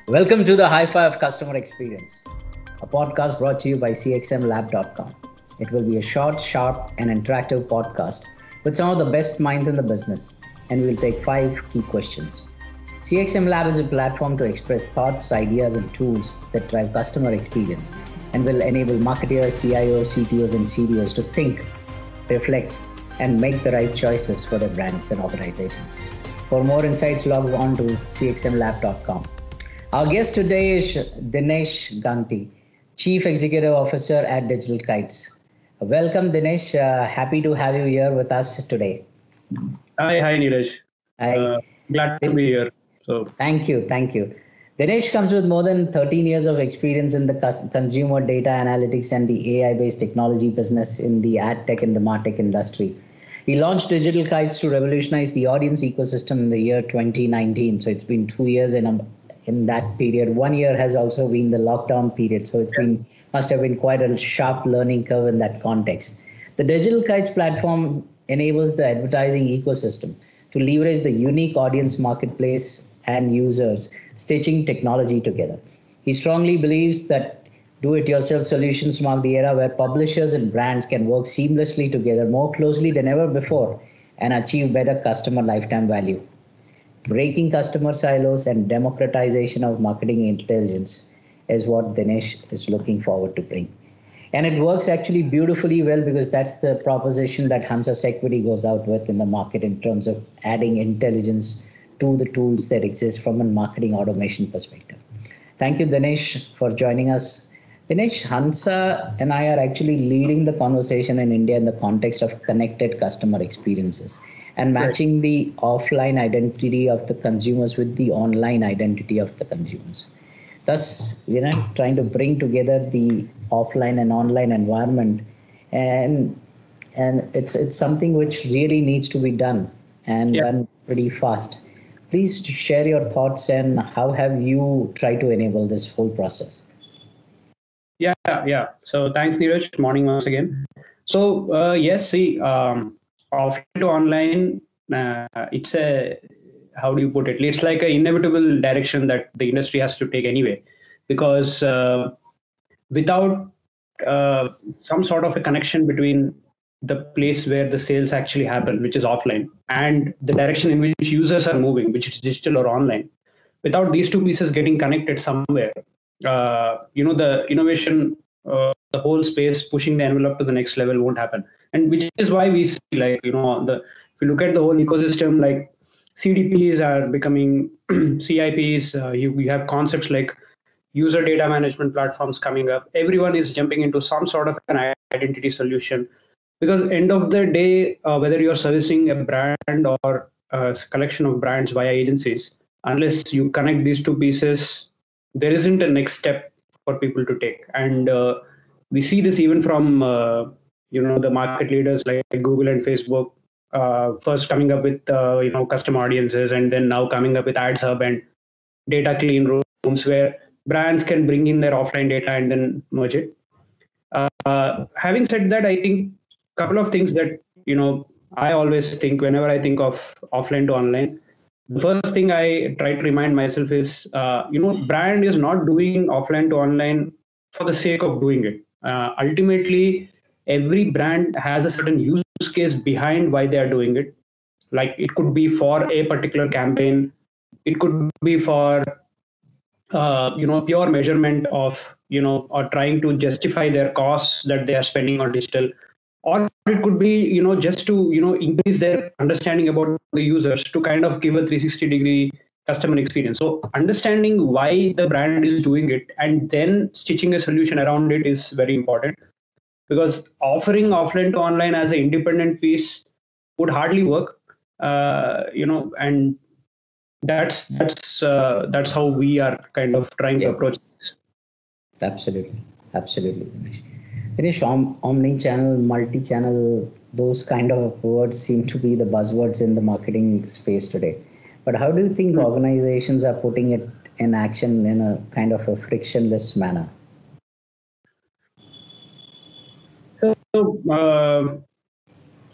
Welcome to the High Five Customer Experience, a podcast brought to you by CXMLab.com. It will be a short, sharp, and interactive podcast with some of the best minds in the business, and we'll take 5 key questions. CXM Lab is a platform to express thoughts, ideas, and tools that drive customer experience and will enable marketers, CIOs, CTOs, and CDOs to think, reflect, and make the right choices for their brands and organizations. For more insights, log on to cxmlab.com. Our guest today is Dinesh Ganti, Chief Executive Officer at Digital Kites. Welcome, Dinesh. Happy to have you here with us today. Hi, Neeraj. I Glad to be here. So, Thank you. Dinesh comes with more than 13 years of experience in the consumer data analytics and the AI-based technology business in the ad tech and the martech industry. He launched Digital Kites to revolutionize the audience ecosystem in the year 2019. So it's been 2 years, and in that period, 1 year has also been the lockdown period. So it's been must have been quite a sharp learning curve in that context. The Digital Kites platform enables the advertising ecosystem to leverage the unique audience marketplace and users stitching technology together. He strongly believes that do it yourself solutions mark the era where publishers and brands can work seamlessly together more closely than ever before and achieve better customer lifetime value. Breaking customer silos and democratization of marketing intelligence is what Dinesh is looking forward to bring. And it works actually beautifully well because that's the proposition that Hansa Equity goes out with in the market in terms of adding intelligence to the tools that exist from a marketing automation perspective. Thank you, Dinesh, for joining us. Dinesh, Hansa and I are actually leading the conversation in India in the context of connected customer experiences and right. matching the offline identity of the consumers with the online identity of the consumers. Thus, trying to bring together the offline and online environment, and it's something which really needs to be done and Yeah, done pretty fast. Please share your thoughts and how have you tried to enable this whole process? yeah. So, thanks, Neeraj. Morning once again. So, yes, see, offline to online, it's a, how do you put it? It's like an inevitable direction that the industry has to take anyway, because without uh, some sort of a connection between the place where the sales actually happen, which is offline, and the direction in which users are moving, which is digital or online, without these two pieces getting connected somewhere, the innovation, the whole space pushing the envelope to the next level won't happen. And which is why we see, like, the if you look at the whole ecosystem, like CDPs are becoming CIPs. You have concepts like user data management platforms coming up. Everyone is jumping into some sort of an identity solution, because end of the day, whether you're servicing a brand or a collection of brands via agencies, unless you connect these two pieces, there isn't a next step for people to take. And we see this even from the market leaders like Google and Facebook, first coming up with custom audiences, and then now coming up with ads hub and data clean rooms where brands can bring in their offline data and then merge it. Having said that, I think a couple of things that I always think whenever I think of offline to online. The first thing I try to remind myself is, brand is not doing offline to online for the sake of doing it. Ultimately, every brand has a certain use case behind why they are doing it. Like, it could be for a particular campaign, it could be for pure measurement of, or trying to justify their costs that they are spending on digital, or it could be, just to increase their understanding about the users, to kind of give a 360-degree customer experience. So understanding why the brand is doing it and then stitching a solution around it is very important, because offering offline to online as an independent piece would hardly work. And that's how we are kind of trying to Yeah, approach this. absolutely. Absolutely. Dinesh, omni-channel, multi-channel, those kind of words seem to be the buzzwords in the marketing space today. But how do you think Hmm. organizations are putting it in action in a kind of a frictionless manner? So,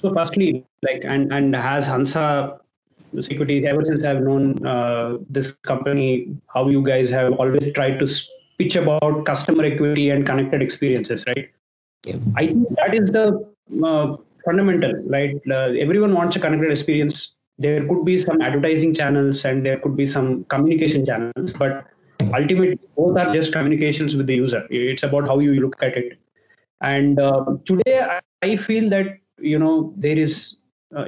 so firstly, like, and has Hansa Securities, ever since I've known this company, how you guys have always tried to pitch about customer equity and connected experiences, right? Yeah. I think that is the fundamental, right? Everyone wants a connected experience. There could be some advertising channels and there could be some communication channels, but ultimately both are just communications with the user. It's about how you look at it. And today, I feel that there is,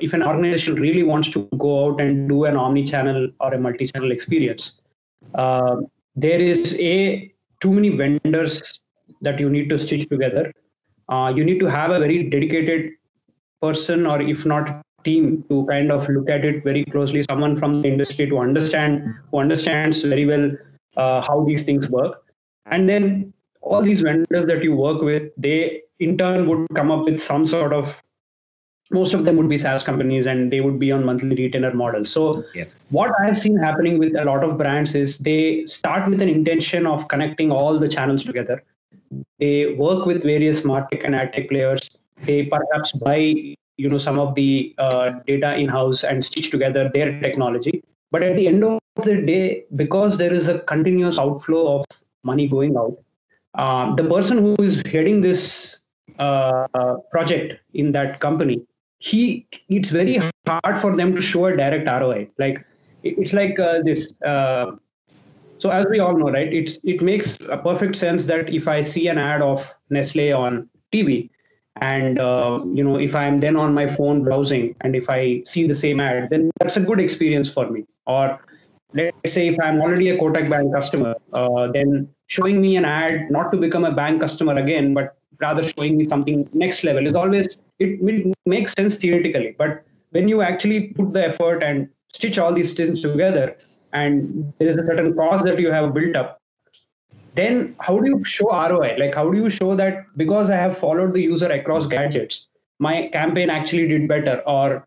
if an organization really wants to go out and do an omni-channel or a multi-channel experience, uh, there is a too many vendors that you need to stitch together. You need to have a very dedicated person, or if not team, to kind of look at it very closely. Someone from the industry to understand, who understands very well how these things work, and then all these vendors that you work with, they in turn would come up with some sort of, most of them would be SaaS companies and they would be on monthly retainer models. So Yeah. what I've seen happening with a lot of brands is they start with an intention of connecting all the channels together. They work with various martech and ad tech players. They perhaps buy some of the data in-house and stitch together their technology. But at the end of the day, because there is a continuous outflow of money going out, the person who is heading this project in that company, it's very hard for them to show a direct ROI. Like it's like this. So as we all know, right, it makes a perfect sense that if I see an ad of Nestle on TV, and if I'm then on my phone browsing, and if I see the same ad, then that's a good experience for me. Or let's say if I'm already a Kotak Bank customer, then showing me an ad not to become a bank customer again, but rather showing me something next level is always, it makes sense theoretically. But when you actually put the effort and stitch all these things together, and there is a certain cost that you have built up, then how do you show ROI? Like, how do you show that because I have followed the user across gadgets, my campaign actually did better, or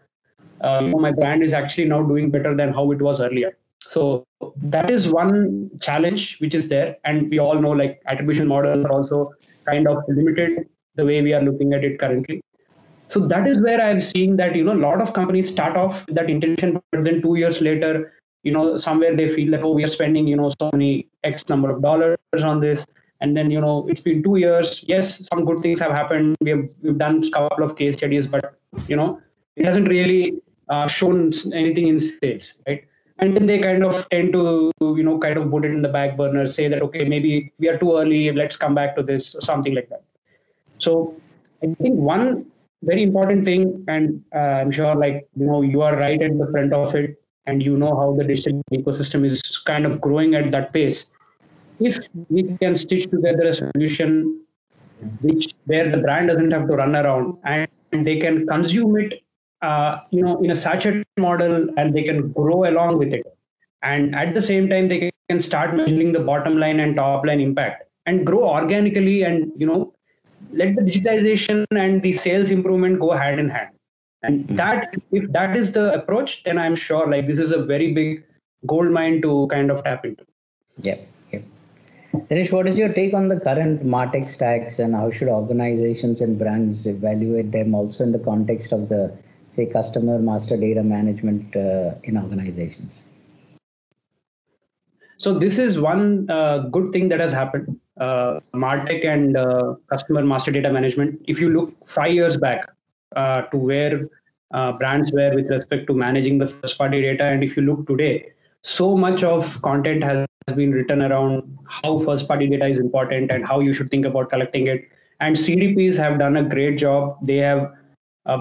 my brand is actually now doing better than how it was earlier? So that is one challenge which is there, and we all know like attribution models are also kind of limited the way we are looking at it currently. So that is where I'm seeing that a lot of companies start off with that intention, but then 2 years later, somewhere they feel that, oh, we are spending so many X number of dollars on this, and then it's been 2 years. Yes, some good things have happened. We've done a couple of case studies, but it hasn't really shown anything in sales, right? And then they kind of tend to kind of put it in the back burner, say that, okay, maybe we are too early, let's come back to this, or something like that. So I think one very important thing, and I'm sure like you are right at the front of it, and you know how the digital ecosystem is kind of growing at that pace. If we can stitch together a solution which where the brand doesn't have to run around and they can consume it, in a sachet model, and they can grow along with it, and at the same time they can start measuring the bottom line and top line impact and grow organically, and let the digitization and the sales improvement go hand in hand. And that, if that is the approach, then I'm sure like this is a very big gold mine to kind of tap into. Yeah. Yeah. Dinesh, what is your take on the current MarTech stacks, and how should organizations and brands evaluate them also in the context of the, say, customer master data management in organizations? So this is one good thing that has happened. Martech and customer master data management. If you look 5 years back to where brands were with respect to managing the first party data, and if you look today, so much of content has been written around how first party data is important and how you should think about collecting it. And CDPs have done a great job. They have,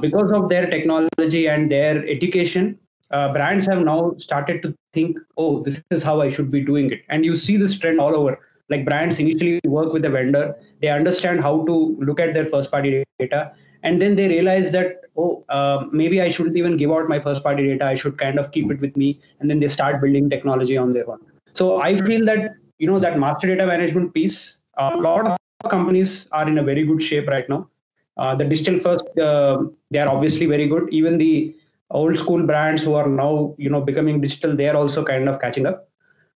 because of their technology and their education, brands have now started to think, oh, this is how I should be doing it. And you see this trend all over. Like brands initially work with a vendor, they understand how to look at their first party data, and then they realize that, oh, maybe I shouldn't even give out my first party data. I should kind of keep it with me, and then they start building technology on their own. So I feel that that master data management piece, a lot of companies are in a very good shape right now. The digital first, they are obviously very good. Even the old school brands who are now becoming digital, they are also kind of catching up.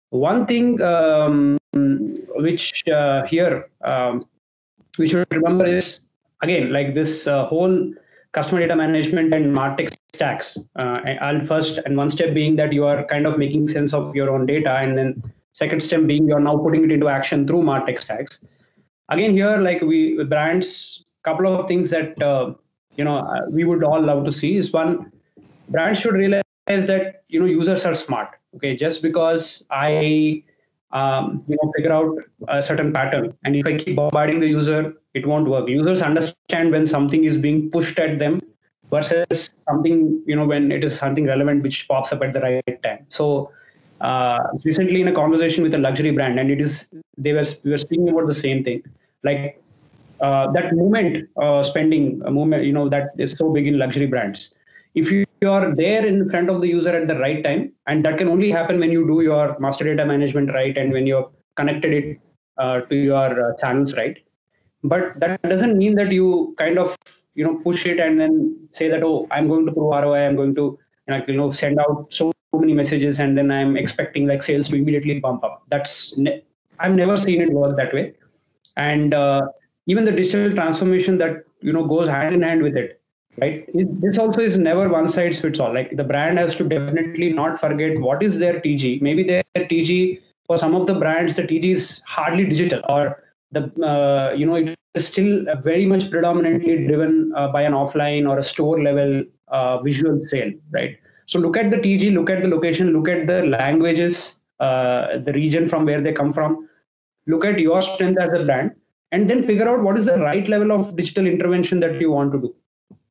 One thing which here we should remember is, again, like this whole customer data management and martech stacks. And first, and one step being that you are kind of making sense of your own data, and then second step being you're now putting it into action through MarTech stacks. Again, here, like we brands, couple of things that we would all love to see is one, brands should realize that users are smart. Okay, just because I figure out a certain pattern, and if I keep bombarding the user, it won't work. Users understand when something is being pushed at them versus something, when it is something relevant which pops up at the right time. So recently in a conversation with a luxury brand, and we were speaking about the same thing, like that movement spending a movement, that is so big in luxury brands. If you are there in front of the user at the right time, and that can only happen when you do your master data management right, and when you're connected it to your channels right. But that doesn't mean that you kind of push it and then say that, oh, I'm going to prove ROI, I'm going to send out so many messages, and then I'm expecting like sales to immediately bump up. I've never seen it work that way. And even the digital transformation that goes hand in hand with it, right? This also is never one size fits all. Like the brand has to definitely not forget what is their TG. Maybe their TG, for some of the brands, the TG is hardly digital, or the it is still very much predominantly driven by an offline or a store level visual sale, right? So look at the TG, look at the location, look at the languages, the region from where they come from, look at your strength as a brand, and then figure out what is the right level of digital intervention that you want to do.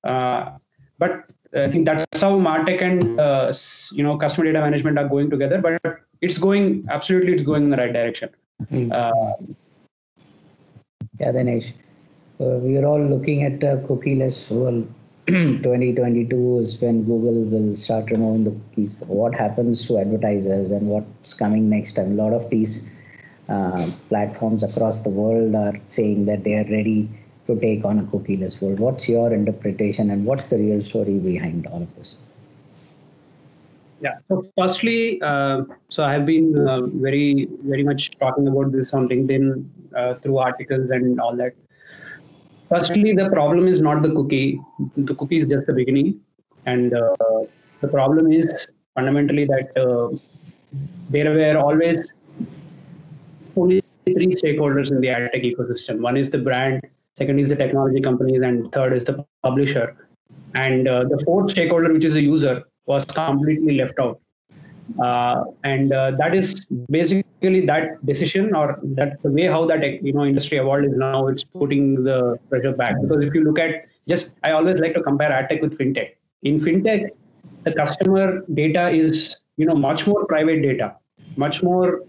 But I think that's how MarTech and customer data management are going together. But it's going in the right direction. Yeah, Dinesh, we are all looking at a cookieless world. 2022 is when Google will start removing the cookies. What happens to advertisers and what's coming next? And a lot of these platforms across the world are saying that they are ready to take on a cookieless world. What's your interpretation, and what's the real story behind all of this? Yeah. So firstly, so I've been very, very much talking about this on LinkedIn through articles and all that. Firstly, the problem is not the cookie. The cookie is just the beginning. And the problem is fundamentally that there were always only three stakeholders in the ad tech ecosystem. One is the brand, second is the technology companies, and third is the publisher. And the fourth stakeholder, which is the user, was completely left out. And that is basically that decision, or that's the way how that industry evolved, is now it's putting the pressure back. Because if you look at, just I always like to compare ad tech with fintech. In fintech, the customer data is much more private data, much more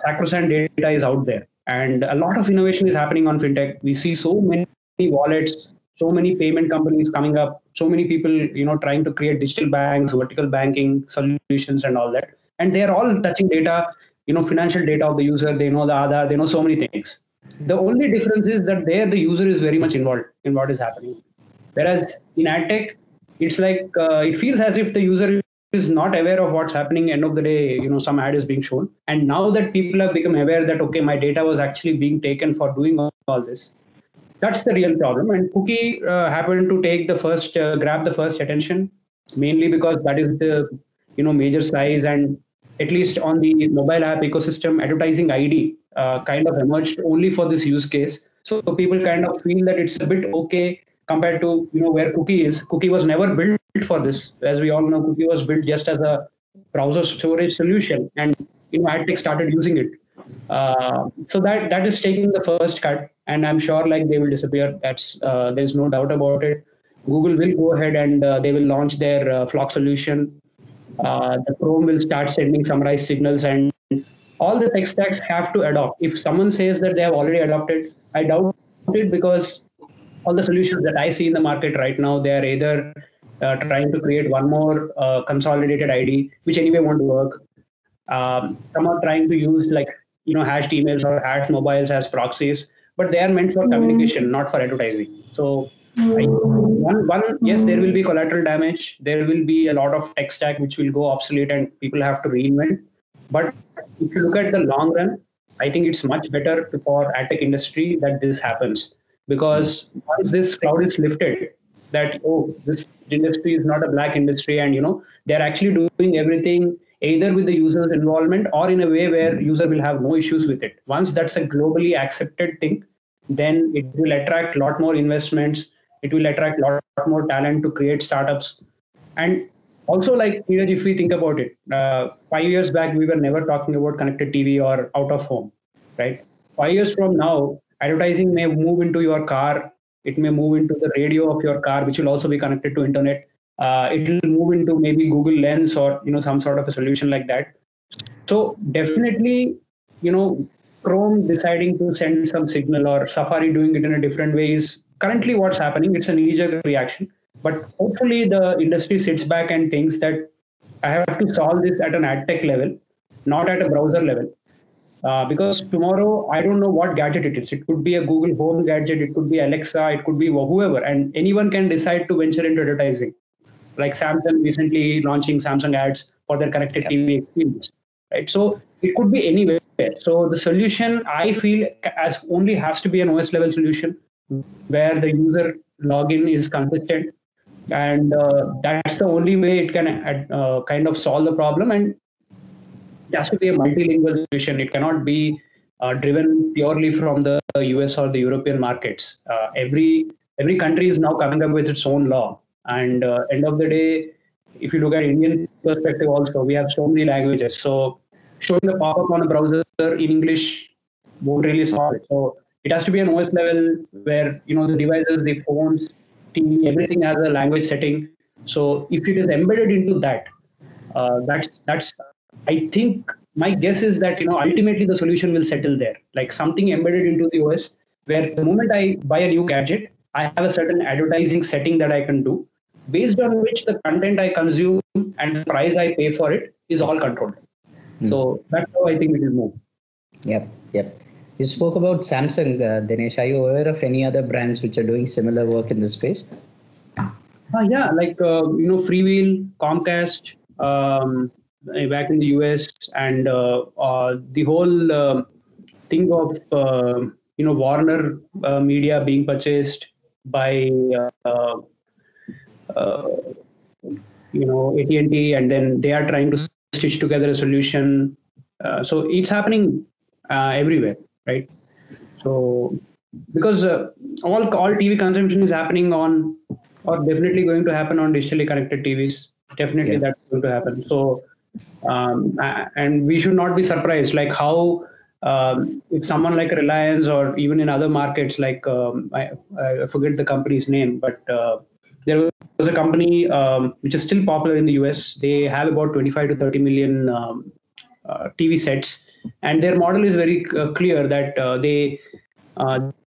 sacrosanct data is out there, and a lot of innovation is happening on fintech. We see so many wallets, so many payment companies coming up, so many people trying to create digital banks, vertical banking solutions, and all that. And they are all touching data, financial data of the user. They know the Aadhaar, they know so many things. The only difference is that there the user is very much involved in what is happening. Whereas in ad tech, it's like it feels as if the user is not aware of what's happening. End of the day, some ad is being shown, and now that people have become aware that, okay, my data was actually being taken for doing all this, that's the real problem. And cookie happened to take the first grab the first attention, mainly because that is the major size. And at least on the mobile app ecosystem, advertising ID kind of emerged only for this use case. So people kind of feel that it's a bit okay compared to where cookie is. Cookie was never built for this. As we all know, cookie was built just as a browser storage solution, and ad tech started using it. So that is taking the first cut, and I'm sure like they will disappear. That's there's no doubt about it. Google will go ahead and they will launch their Flock solution. The Chrome will start sending summarized signals, and all the tech stacks have to adopt. If someone says that they have already adopted, I doubt it, because all the solutions that I see in the market right now, they are either trying to create one more consolidated ID, which anyway won't work. Some are trying to use like hashed emails or hashed mobiles as proxies, but they are meant for communication, not for advertising. So yes, there will be collateral damage. There will be a lot of tech stack which will go obsolete, and people have to reinvent. But if you look at the long run, I think it's much better for ad tech industry that this happens, because once this cloud is lifted, that this industry is not a black industry, and they're actually doing everything either with the user's involvement or in a way where user will have no issues with it. Once that's a globally accepted thing, then it will attract a lot more investments. It will attract a lot more talent to create startups. And also, like, if we think about it, 5 years back, we were never talking about connected TV or out of home, right? 5 years from now, advertising may move into your car. It may move into the radio of your car, which will also be connected to internet. It will move into maybe Google Lens or some sort of a solution like that. So definitely, Chrome deciding to send some signal or Safari doing it in a different way is currently what's happening. It's a knee-jerk reaction, but hopefully the industry sits back and thinks that I have to solve this at an ad tech level, not at a browser level. Because tomorrow I don't know what gadget it is. It could be a Google Home gadget, it could be Alexa, it could be whoever, and anyone can decide to venture into advertising. Like Samsung recently launching Samsung ads for their connected TV experience, right? So it could be anywhere. So the solution, I feel, as only has to be an OS level solution where the user login is consistent, and that's the only way it can kind of solve the problem. And it has to be a multilingual solution. It cannot be driven purely from the US or the European markets. Every country is now coming up with its own law. And end of the day, if you look at Indian perspective, also we have so many languages. So showing the pop-up on a browser in English won't really solve it. So it has to be an OS level where the devices, the phones, TV, everything has a language setting. So if it is embedded into that, that's I think my guess is that ultimately the solution will settle there, like something embedded into the OS, where the moment I buy a new gadget, I have a certain advertising setting that I can do, based on which the content I consume and the price I pay for it is all controlled. So that's how I think it will move. Yep. You spoke about Samsung, Dinesh. Are you aware of any other brands which are doing similar work in this space? Yeah, like Freewheel, Comcast, back in the US, and the whole thing of Warner Media being purchased by uh, AT&T, and then they are trying to stitch together a solution. So it's happening everywhere, right? So because all TV consumption is happening on, or definitely going to happen on digitally connected TVs. Definitely that's going to happen. So and we should not be surprised, like how if someone like Reliance or even in other markets, like I forget the company's name, but there was a company which is still popular in the US. They have about 25 to 30 million TV sets, and their model is very clear that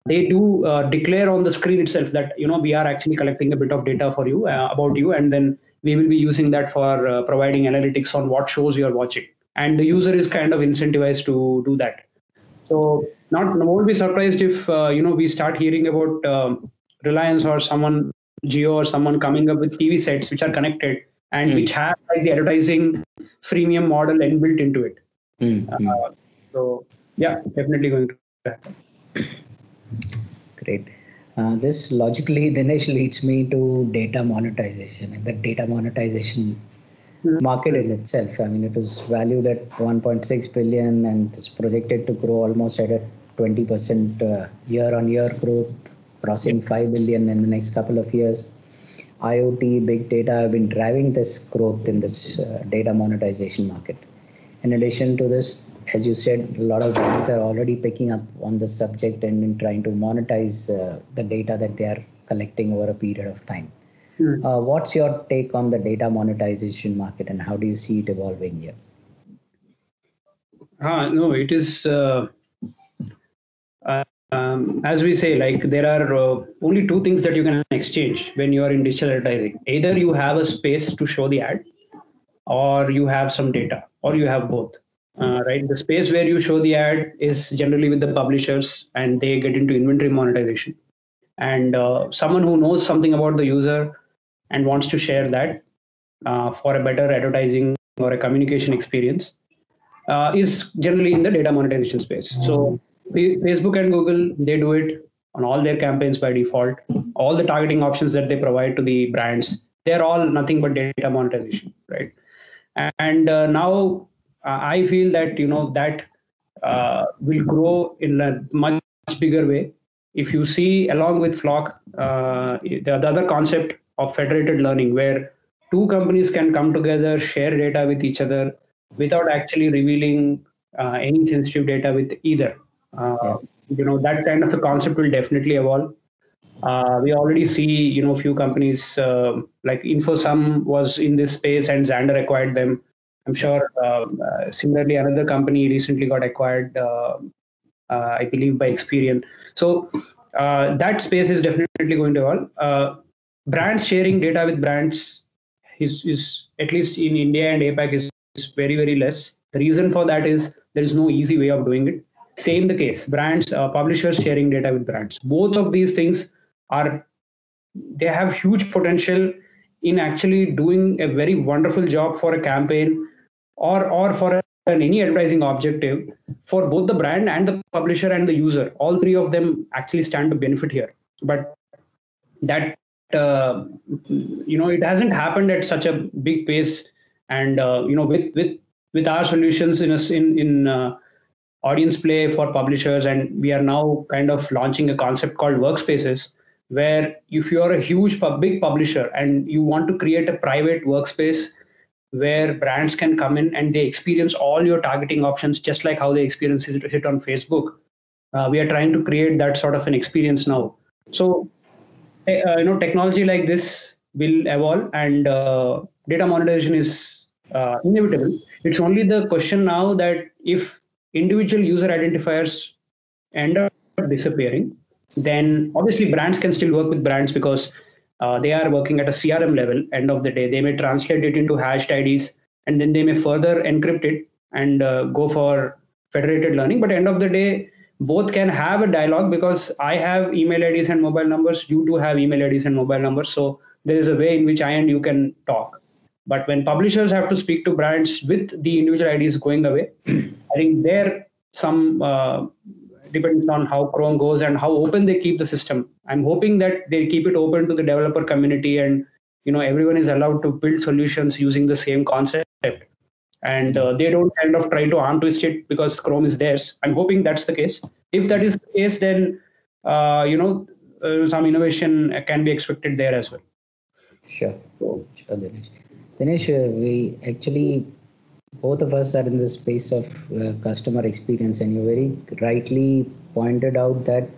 they do declare on the screen itself that we are actually collecting a bit of data for you about you, and then we will be using that for providing analytics on what shows you are watching, and the user is kind of incentivized to do that. So won't be surprised if we start hearing about Reliance or someone, Geo or someone, coming up with TV sets which are connected and which have like the advertising freemium model inbuilt into it. So yeah, definitely going to happen. Great. This logically, Dinesh, leads me to data monetization. And the data monetization market in itself, I mean, it was valued at 1.6 billion and is projected to grow almost at a 20% year-on-year growth, crossing 5 billion in the next couple of years. IoT, big data have been driving this growth in this data monetization market. In addition to this, as you said, a lot of brands are already picking up on the subject and trying to monetize the data that they are collecting over a period of time. What's your take on the data monetization market, and how do you see it evolving here? No, it is as we say, like there are only two things that you can exchange when you are in digital advertising. Either you have a space to show the ad, or you have some data, or you have both. Right, the space where you show the ad is generally with the publishers, and they get into inventory monetization. And someone who knows something about the user and wants to share that for a better advertising or a communication experience is generally in the data monetization space. So Facebook and Google, they do it on all their campaigns by default. All the targeting options that they provide to the brands, they're all nothing but data monetization, right? And now I feel that that will grow in a much bigger way. If you see along with Flock, the other concept of federated learning, where two companies can come together, share data with each other without actually revealing any sensitive data with either. Yeah. That kind of a concept will definitely evolve. We already see, few companies like Infosum was in this space and Xander acquired them. I'm sure similarly another company recently got acquired, I believe by Experian. So that space is definitely going to evolve. Brands sharing data with brands is at least in India and APAC is very, very less. The reason for that is there is no easy way of doing it. Same the case, brands, publishers sharing data with brands. Both of these things are, they have huge potential in actually doing a very wonderful job for a campaign, or for any advertising objective, for both the brand and the publisher and the user. All three of them actually stand to benefit here. But that it hasn't happened at such a big pace. And with our solutions in audience play for publishers, and we are now kind of launching a concept called workspaces, where if you are a big publisher and you want to create a private workspace where brands can come in and they experience all your targeting options just like how they experience it on Facebook. We are trying to create that sort of an experience now. So technology like this will evolve, and data monetization is inevitable. It's only the question now that if individual user identifiers end up disappearing, then obviously brands can still work with brands, because they are working at a CRM level. End of the day, they may translate it into hashed IDs, and then they may further encrypt it and go for federated learning. But end of the day, both can have a dialogue, because I have email IDs and mobile numbers, you too have email IDs and mobile numbers. So there is a way in which I and you can talk. But when publishers have to speak to brands with the individual IDs going away, I think there some depends on how Chrome goes and how open they keep the system. I'm hoping that they keep it open to the developer community, and everyone is allowed to build solutions using the same concept, and they don't kind of try to arm twist it because Chrome is theirs. I'm hoping that's the case. If that is the case, then some innovation can be expected there as well. Sure, sure, Dinesh. Dinesh, we actually, both of us are in the space of customer experience, and you very rightly pointed out that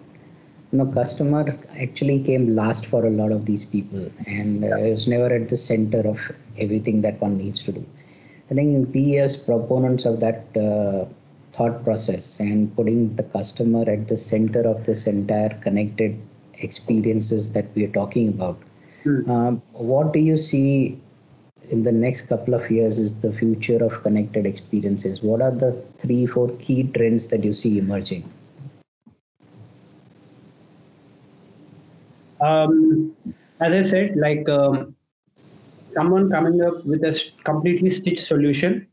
customer actually came last for a lot of these people, and is never at the center of everything that one needs to do. I think we as proponents of that thought process and putting the customer at the center of this entire connected experiences that we are talking about. What do you see in the next couple of years is the future of connected experiences? What are the 3-4 key trends that you see emerging? As I said, like someone coming up with a completely stitched solution,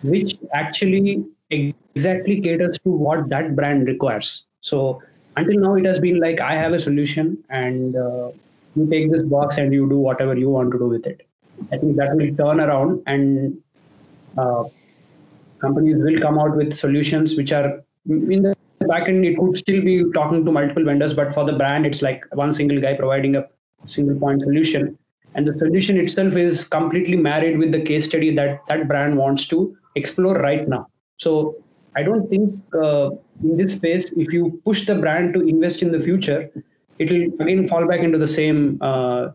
which actually exactly caters to what that brand requires. So until now, it has been like, I have a solution, and you take this box and you do whatever you want to do with it. I think that will turn around, and uh, companies will come out with solutions which are in the back end. It could still be talking to multiple vendors, but for the brand, it's like one single guy providing a single point solution. And the solution itself is completely married with the case study that that brand wants to explore right now. So I don't think in this space, if you push the brand to invest in the future, it will again fall back into the same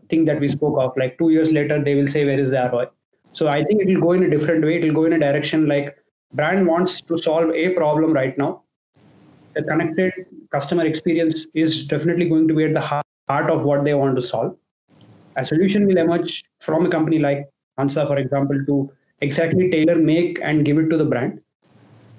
thing that we spoke of. Like 2 years later, they will say, "Where is the ROI?" So I think it will go in a different way. It will go in a direction like brand wants to solve a problem right now. The connected customer experience is definitely going to be at the heart of what they want to solve. A solution will emerge from a company like Hansa, for example, to exactly tailor make and give it to the brand.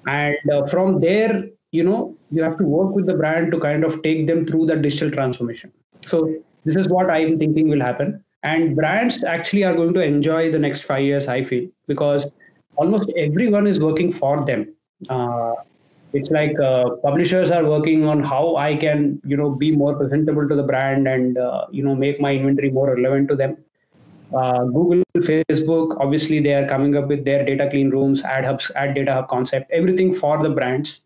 And from there, you have to work with the brand to kind of take them through that digital transformation. So this is what I'm thinking will happen. And brands actually are going to enjoy the next 5 years, I feel, because almost everyone is working for them. Uh, it's like publishers are working on how I can, be more presentable to the brand, and make my inventory more relevant to them. Google, Facebook, obviously they are coming up with their data clean rooms, ad hubs, ad data hub concept, everything for the brands.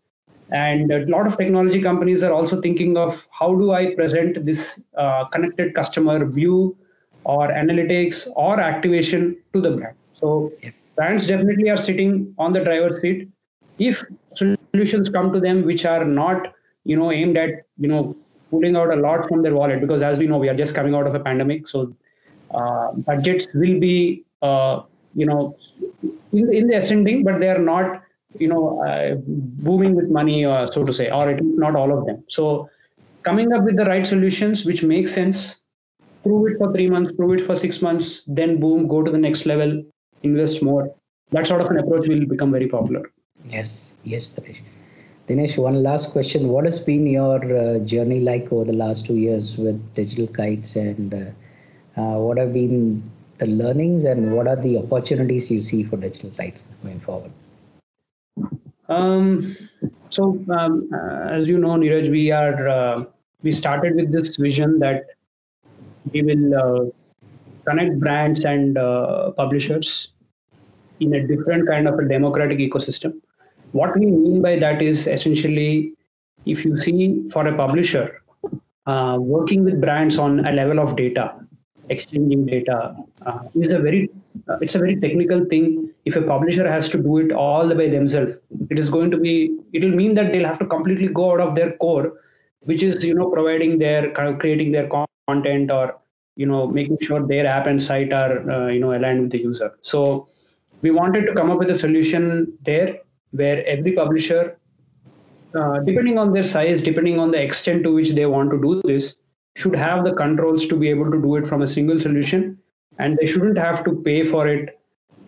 And a lot of technology companies are also thinking of how do I present this connected customer view or analytics or activation to the brand. So brands definitely are sitting on the driver's seat. If solutions come to them which are not, aimed at, pulling out a lot from their wallet, because as we know, we are just coming out of a pandemic. So budgets will be you know in the ascending, but they are not booming with money, so to say, or at least not all of them. So coming up with the right solutions which make sense, prove it for 3 months, prove it for 6 months, then boom, go to the next level, invest more. That sort of an approach will become very popular. Yes, yes, Dinesh. Dinesh, one last question. What has been your journey like over the last 2 years with Digital Kites, and what have been the learnings, and what are the opportunities you see for Digital Kites going forward? Um, as you know, Neeraj, we started with this vision that we will connect brands and publishers in a different kind of a democratic ecosystem. What we mean by that is essentially, if you see for a publisher, working with brands on a level of data, exchanging data, is a very it's a very technical thing. If a publisher has to do it all the by themselves, it will mean that they'll have to completely go out of their core, which is providing their kind of creating their content, or making sure their app and site are aligned with the user. So we wanted to come up with a solution there where every publisher, depending on their size, depending on the extent to which they want to do this, should have the controls to be able to do it from a single solution, and they shouldn't have to pay for it.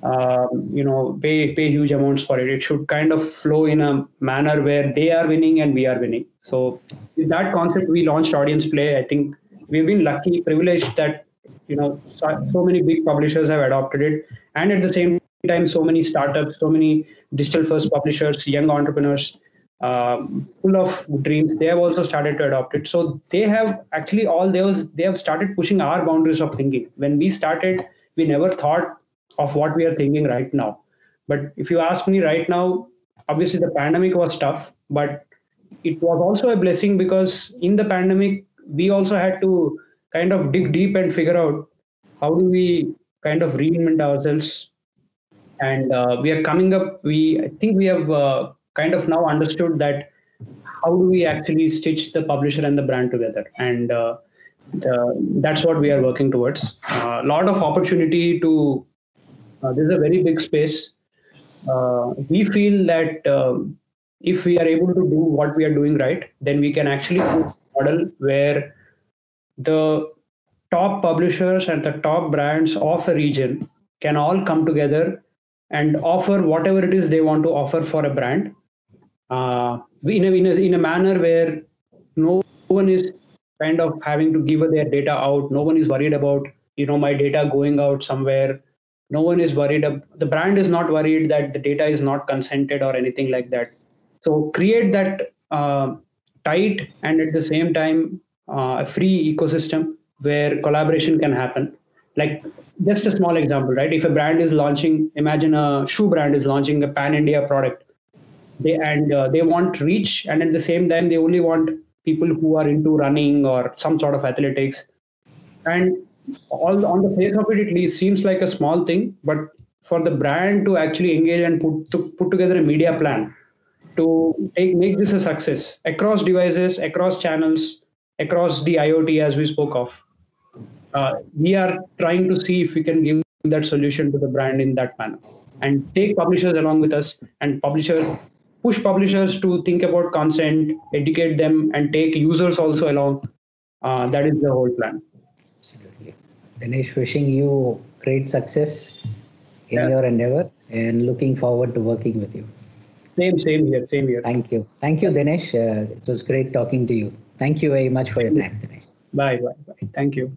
Pay huge amounts for it. It should kind of flow in a manner where they are winning and we are winning. So with that concept, we launched Audience Play. I think we've been lucky, privileged that so many big publishers have adopted it, and at the same time, so many startups, so many digital first publishers, young entrepreneurs, full of dreams, they have also started to adopt it. So they have actually they have started pushing our boundaries of thinking. When we started, we never thought of what we are thinking right now. But if you ask me right now, obviously the pandemic was tough, but it was also a blessing, because in the pandemic we also had to kind of dig deep and figure out how do we kind of reinvent ourselves. And we are coming up, I think we have kind of now understood that how do we actually stitch the publisher and the brand together. And that's what we are working towards. A lot of opportunity to this is a very big space. We feel that if we are able to do what we are doing right, then we can actually do a model where the top publishers and the top brands of a region can all come together and offer whatever it is they want to offer for a brand, in a manner where no one is kind of having to give their data out. No one is worried about my data going out somewhere. No one is worried. The brand is not worried that the data is not consented or anything like that. So create that tight and at the same time a free ecosystem where collaboration can happen. Like, just a small example, right? If a brand is launching, imagine a shoe brand is launching a pan India product, they want reach, and at the same time they only want people who are into running or some sort of athletics. And all on the face of it, seems like a small thing, but for the brand to actually engage and put together a media plan to make this a success across devices, across channels, across the IoT, as we spoke of, we are trying to see if we can give that solution to the brand in that manner, and take publishers along with us, and push publishers to think about consent, educate them, and take users also along. That is the whole plan. Absolutely. Dinesh, wishing you great success in Yeah. your endeavor and looking forward to working with you. Same here, same here. Thank you. Thank you, Dinesh. It was great talking to you. Thank you very much for your time, Dinesh. Bye, bye, bye. Thank you.